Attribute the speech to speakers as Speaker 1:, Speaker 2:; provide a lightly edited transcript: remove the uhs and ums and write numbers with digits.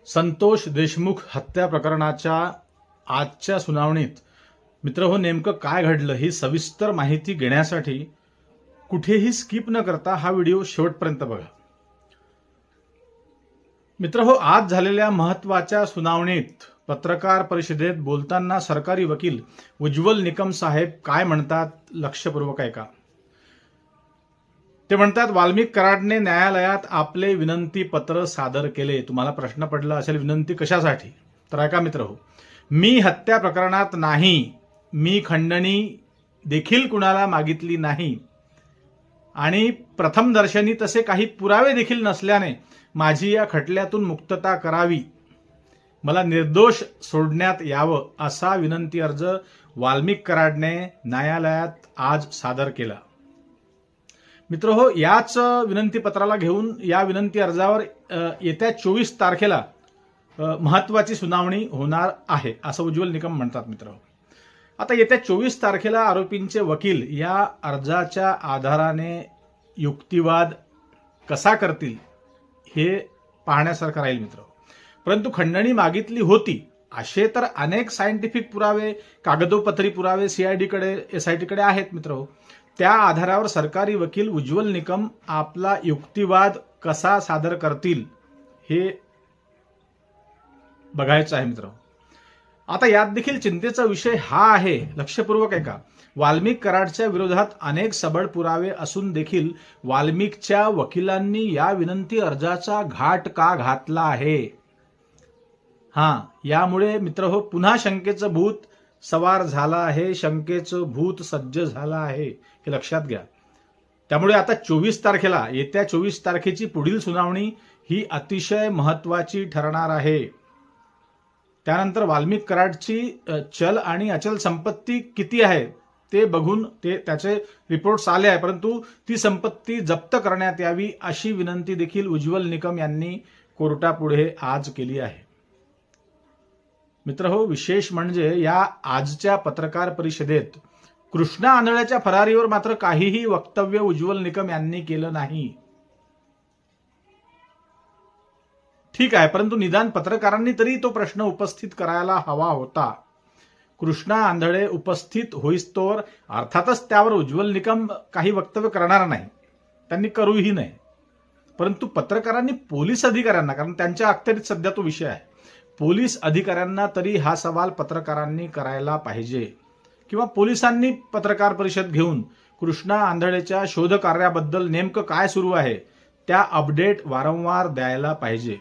Speaker 1: संतोष देशमुख हत्या प्रकरणाच्या आजच्या सुनावणीत मित्रहो नेमकं काय घडलं ही सविस्तर माहिती घेण्यासाठी कुठेही स्किप न करता हा व्हिडिओ शेवटपर्यंत बघा. मित्रहो, आज झालेल्या महत्त्वाच्या सुनावणीत पत्रकार परिषदेत बोलताना सरकारी वकील उज्ज्वल निकम साहेब काय म्हणतात लक्षपूर्वक ऐका. ते म्हणतात, वाल्मिक कराडने न्यायालयात आपले विनंती पत्र सादर केले. तुम्हाला प्रश्न पडला असेल विनंती कशासाठी, तर ऐका मित्रहो, मी हत्या प्रकरणात नाही, मी खंडणी देखील कुणाला मागितली नाही आणि प्रथम दर्शनी तसे काही पुरावे देखील नसल्याने माझी या खटल्यातून मुक्तता करावी, मला निर्दोष सोडण्यात यावं असा विनंती अर्ज वाल्मिक कराडने न्यायालयात आज सादर केला. मित्रहो, याच विनंती पत्राला घेऊन या विनंती अर्जावर येत्या 24 तारखेला महत्त्वाची सुनावणी होणार आहे असं उज्ज्वल निकम म्हणतात. मित्रहो, आता येत्या 24 तारखेला आरोपींचे वकील या अर्जाच्या आधाराने युक्तिवाद कसा करतील हे पाहण्यासारखं राहील मित्र. परंतु खंडणी मागितली होती असे तर अनेक सायंटिफिक पुरावे, कागदोपत्री पुरावे सीआयडीकडे, एसआयटीकडे आहेत मित्र. त्या आधारावर सरकारी वकील उज्ज्वल निकम आपला युक्तिवाद कसा सादर करतील हे बघायचं आहे मित्र. आता यात देखील चिंतेचा विषय हा आहे, लक्षपूर्वक ऐका, वाल्मिक कराडच्या विरोधात अनेक सबळ पुरावे असून देखील वाल्मिकच्या वकिलांनी या विनंती अर्जाचा घाट का घातला आहे. यामुळे मित्रहो पुन्हा शंकेचं भूत सवार झाला आहे, शंकेचं भूत सज्ज झालं आहे हे लक्षात घ्या. त्यामुळे आता 24 तारखेला, येत्या 24 तारखेची पुढील सुनावणी ही अतिशय महत्त्वाची ठरणार आहे. त्यानंतर वाल्मिक कराडची चल आणि अचल संपत्ती किती आहे ते बघून त्याचे रिपोर्ट्स आले आहे, परंतु ती संपत्ती जप्त करण्यात यावी अशी विनंती देखील उज्ज्वल निकम यांनी कोर्टापुढे आज केली आहे. मित्रहो, विशेष म्हणजे या आजच्या पत्रकार परिषदेत कृष्णा आंधळ्याच्या फरारीवर मात्र काहीही वक्तव्य उज्ज्वल निकम यांनी केलं नाही. ठीक आहे, परंतु निदान पत्रकारांनी तरी तो प्रश्न उपस्थित करायला हवा होता. कृष्णा आंधळे उपस्थित होईस्तोवर अर्थातच त्यावर उज्ज्वल निकम काही वक्तव्य करणार नाही, त्यांनी करूही नाही. परंतु पत्रकारांनी पोलीस अधिकाऱ्यांना, कारण त्यांच्या अखत्यारीत सध्या तो विषय आहे, पोलीस अधिकाऱ्यांना तरी हा सवाल पत्रकारांनी करायला पाहिजे किंवा पोलिसांनी पत्रकार परिषद घेऊन कृष्णा आंधळेच्या शोध कार्याबद्दल नेमकं काय सुरू आहे त्या अपडेट वारंवार द्यायला पाहिजे.